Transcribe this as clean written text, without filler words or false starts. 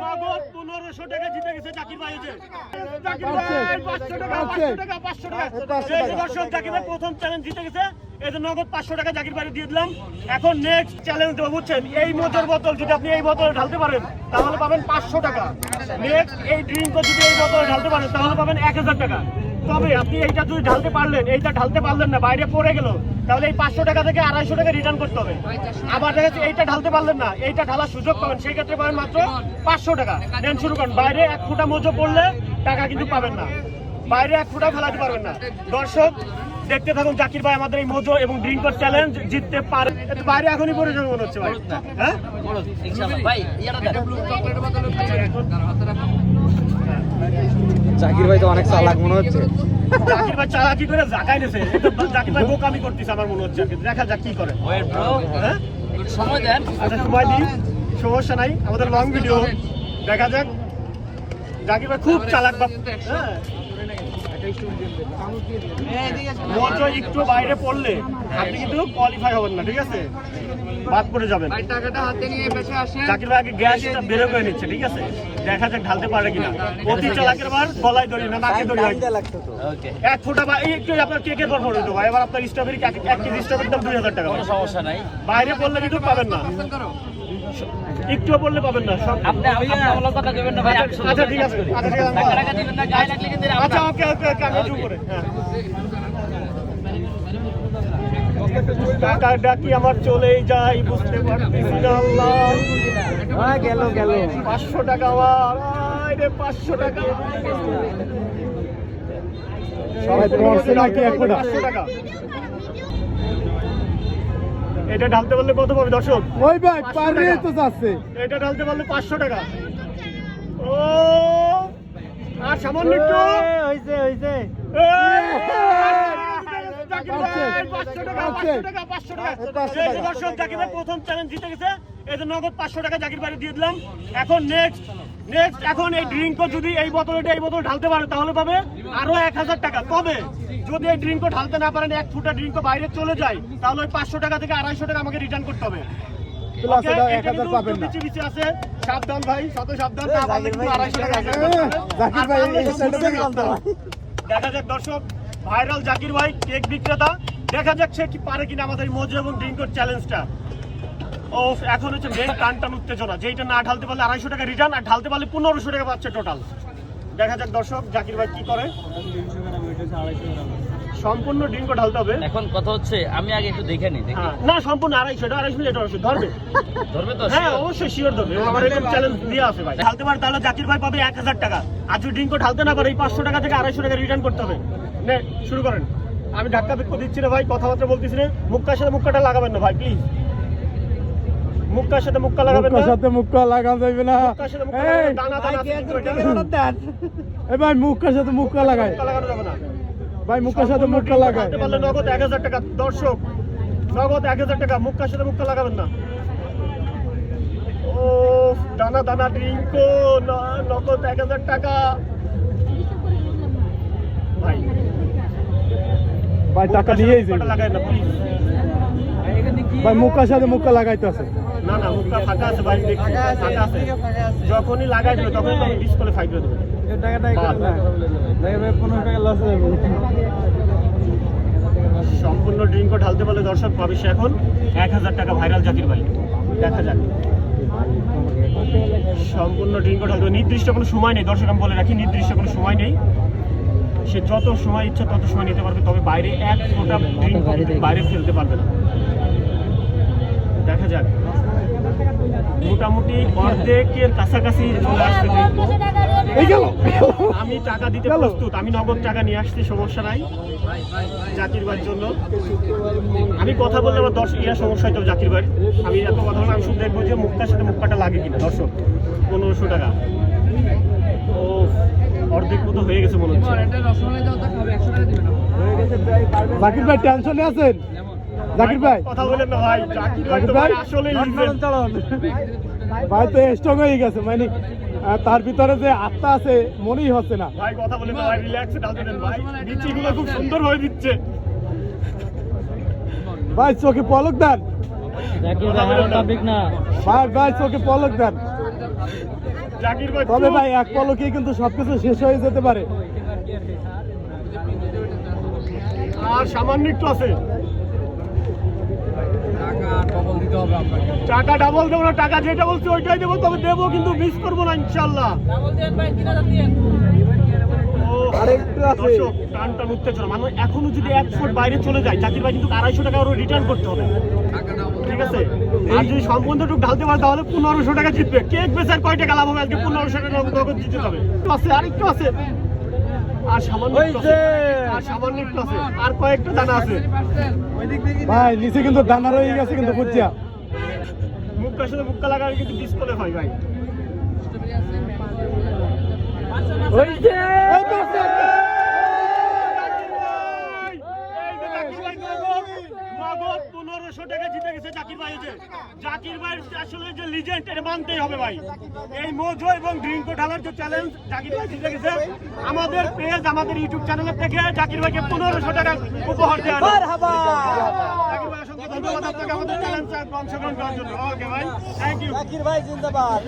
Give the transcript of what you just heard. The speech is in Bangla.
নগদ 1500 টাকা জিতে গেছে জাকির ভাই। জাকির ভাই 500 টাকা 500 টাকা 500 টাকা। এই দর্শক জাকির ভাই প্রথম চ্যালেঞ্জ জিতে গেছে। এই যে নগদ 500 টাকা জাকির ভাই দিয়ে দিলাম। এখন নেক্সট চ্যালেঞ্জ দেবো, বুঝছেন? এই মজার বোতল যদি আপনি এই বোতলে ঢালতে পারেন তাহলে পাবেন 500 টাকা। নেক্সট এই ড্রিঙ্কও যদি এই বোতলে ঢালতে পারেন তাহলে পাবেন 1000 টাকা। তবে আপনি এইটা যদি ঢালতে পারলেন, এইটা ঢালতে পারলেন না, বাইরে পড়ে গেল, তাহলে এই 500 টাকা থেকে 250 টাকা রিটার্ন করতে হবে। আবার দেখা যাচ্ছে এইটা ঢালতে পারলেন না, এইটা ঢালার সুযোগ পাবেন, সেই ক্ষেত্রে পাবেন মাত্র 500 টাকা। নেন শুরু করেন। বাইরে 1 ফুটা মজো পড়লে টাকা কিন্তু পাবেন না, বাইরে 1 ফুটা ফেলাতে পারবেন না। দর্শক দেখতে থাকুন, জাকির ভাই আমাদের এই মজো এবং ড্রিঙ্কর চ্যালেঞ্জ জিততে পারে। বাইরে এখনই পড়ে যাবে মনে হচ্ছে ভাই। হ্যাঁ জাকির ভাই তো অনেক চালাক মনে হচ্ছে। জাকির ভাই চালাকি করে জাকাই নিছে, জাকির ভাই বোকামি করতেছে আমার মনে হচ্ছে। দেখা যাক কি করে। হ্যাঁ সময় দেন। আচ্ছা সময় দিই, সমস্যা নাই, আমাদের লং ভিডিও। দেখা যাক। জাকির ভাই খুব চালাক বাপ। হ্যাঁ মজা একটু বাইরে পড়লে আপনি কিন্তু কোয়ালিফাই হবেন না, ঠিক আছে? বাদ পড়ে যাবেন। টাকাটা হাতে নিয়ে বেঁচে আসেন। জাকির ভাই আগে গ্যাসটা বের করে নিচ্ছে, ঠিক আছে? দেখা যাক ঢালতে পারে কিনা। অতি চালাকের বার গলায় ধরি না, নাকে ধরি। 1 ফুটা বা এই একটু আপনার কেকের পর পড়ে তো ভাই। এবার আপনার স্ট্রবেরি 1 কেজি স্ট্রবেরির দাম 2000 টাকা। কোনো সমস্যা নাই। বাইরে পড়লে কিন্তু পাবেন না, একটুও পড়লে পাবেন না। সব আপনি আমার কথা দেবেন না ভাই। আচ্ছা ঠিক আছে, আচ্ছা ঠিক আছে, টাকা দিবেন না, গায়ে লাগলে কিন্তু আচ্ছা ওকে ওকে ওকে, আমি চুপ করে। হ্যাঁ টাকাটা কি আমার চলেই যায় বুঝতে পারতেছি না। আল্লাহ গেল 500 টাকা আমার। আরে 500 টাকা সবাই পড়ছে নাকি 1 ফুটা? 500 টাকা। এটা ঢালতে পারলে কত পাবে দর্শক? ওই ভাই পারবে তো যাচ্ছে। এটা ঢালতে পারলে 500 টাকা। ও আর সামান্য একটু হইছে জাকির ভাই 500 টাকা 500 টাকা 500 টাকা। এই যে দর্শক জাকির ভাই প্রথম চ্যালেঞ্জ জিতে গেছে। এই যে নগদ 500 টাকা জাকির ভাই দিয়ে দিলাম। এখন নেক্সট এখন এই ড্রিঙ্কও যদি এই বোতল ঢালতে পারে তাহলে পাবে আরো 1000 টাকা। তবে যদি এই ড্রিঙ্কও ঢালতে না পারেন, 1 ফুটা ড্রিঙ্কও বাইরে চলে যায়, তাহলে ওই 500 টাকা থেকে 250 টাকা আমাকে রিটার্ন করতে হবে। আছে সাবধান ভাই, শত সাবধান। দেখা যাক দর্শক, ভাইরাল জাকির ভাই কেক বিক্রেতা, দেখা যাক সে কি পারে কিনা আমাদের মজা এবং ড্রিঙ্কর চ্যালেঞ্জটা। ও এখন হচ্ছে মেন টান উত্তেজনা, যেটা না ঢালতে পারলে 250 টাকা রিটার্ন, আর ঢালতে পারলে 1500 টাকা পাচ্ছে টোটাল। দেখা যাক দর্শক জাকির ভাই কি করে। সম্পূর্ণ ড্রিঙ্কও ঢালতে হবে। এখন কথা হচ্ছে আমি আগে একটু দেখে নিই। না সম্পূর্ণ 250 মিনিট ধরবে। ধরবে তো? হ্যাঁ অবশ্যই শিওর ধরবে। আমার এরকম চ্যালেঞ্জ দিয়ে আছে ভাই। ঢালতে পারে তাহলে জাকির ভাই পাবে 1000 টাকা। আর যদি ড্রিঙ্কও ঢালতে না পারে এই 500 টাকা থেকে 250 টাকা রিটার্ন করতে হবে। নে শুরু করেন। আমি ধাক্কা দিচ্ছি না ভাই, কথাবার্তা বলতেছি না। মুক্কার সাথে মুক্কাটা লাগাবেন না ভাই প্লিজ। মুক্কার সাথে মুক্কা লাগাবেন না। মুক্কা লাগানো যাবে না। মুক্কার সাথে মুক্কা লাগাবেন, দানা দানা এই ভাই মুক্কার সাথে মুক্কা লাগায়। মুক্কা লাগানো যাবে না ভাই মুক্কার সাথে মুক্কা লাগায়। ঢালতে পারলে নগদ 1000 টাকা। দর্শক নগদ 1000 টাকা। মুক্কার সাথে মুক্কা লাগাবেন না। ও দানা দানা ড্রিঙ্কো নগদ 1000 টাকা ভাই। ভাই টাকা দিয়েই যাবে। লাগাই না প্লিজ ভাই মুক্কার সাথে মুক্কা লাগাইতে আছে। না না মুক্কা ফাঁকা আছে ভাই, দেখছি ফাঁকা আছে। যখনই লাগাই দেবে তখনই তো ডিসপ্লে ফাইট করে দেবে। সম্পূর্ণ ড্রিঙ্কও ঢালতে পারলে দর্শক পাবে সে এখন 1000 টাকা। ভাইরাল জাকির ভাই দেখা যাক। সম্পূর্ণ ড্রিঙ্কও ঢালতে হবে। নির্দিষ্ট কোনো সময় নেই দর্শক, আমি বলে রাখি, নির্দিষ্ট কোনো সময় নেই। সে যত সময় ইচ্ছা তত সময় নিতে পারবে, তবে বাইরে 1 ফোঁটা ড্রিঙ্ক বাইরে ফেলতে পারবে না। দেখা যাক। মোটামুটি অর্ধেকের কাছাকাছি চলে আসবে। আমি টাকা দিতে প্রস্তুত, আমি নগদ টাকা নিয়ে আসছি, সমস্যা নাই জাকির ভাইয়ের জন্য। আমি কথা বললে আমার 10 সমস্যা হয়তো জাকির ভাই। আমি এত কথা বলে আমি শুধু দেখবো যে মুক্কার সাথে মুক্কাটা লাগে কিনা। দর্শক 1500 টাকা। ও অর্ধেক মতো হয়ে গেছে মনে হচ্ছে। জাকির ভাই টেনশনে আছেন? জাকির ভাই কথা বলেন না ভাই, জাকির ভাই তো আসলে ভাই তো স্ট্রং হয়ে গেছে, মানে তার ভিতরে যে আত্মা আছে মনেই হচ্ছে না। ভাই কথা বলেন না ভাই, রিল্যাক্সে ঢালতে দেন ভাই। নিচেগুলো খুব সুন্দর হয়ে দিচ্ছে ভাই, চোখে পলক দেন ভাই, ভাই চোখে পলক দেন। জাকির ভাই তবে ভাই এক পলকেই কিন্তু সবকিছু শেষ হয়ে যেতে পারে। আর সামান্য একটু আছে, টাকা ডাবল দেবো না, টাকা যেটা বলছি ওইটাই দেবো, তবে দেবো কিন্তু মিস করবো না ইনশাল্লাহ। আরেকটু আছে। দর্শক টান উত্তেজনা, মানে এখনো যদি 1 ফুট বাইরে চলে যায় জাকির ভাই কিন্তু 250 টাকা আরো রিটার্ন করতে হবে, ঠিক আছে? আর যদি সম্পূর্ণটুকু ঢালতে পারে তাহলে 1500 টাকা জিতবে। কেক বেচার কয় টাকা লাভ হবে? আজকে 1500 টাকা নগদ জিতে যাবে। আছে আরেকটু আছে, আর সামান্য একটু আছে, আর সামান্য একটু আছে, আর কয়েকটা দানা আছে ভাই নিচে কিন্তু দানা রয়ে গেছে কিন্তু বুঝছিয়া। মুখটার সাথে মুখটা লাগালে কিন্তু ডিসপ্লে হয় ভাই। এই পাশে। নগদ 1500 টাকা জিতে গেছে জাকির ভাই। যে জাকির ভাই আসলে যে লিজেন্ড, এটা মানতেই হবে ভাই। এই মোজো এবং ড্রিঙ্কো ঢালার যে চ্যালেঞ্জ জাকির ভাই জিতে গেছে। আমাদের পেজ, আমাদের ইউটিউব চ্যানেলের থেকে জাকির ভাইকে 1500 টাকা উপহার দেওয়া হলো। জাকির ভাই অসংখ্য ধন্যবাদ আপনাকে আমাদের চ্যালেঞ্জে অংশগ্রহণ করার জন্য। ওকে ভাই, থ্যাংক ইউ। জাকির ভাই জিন্দাবাদ।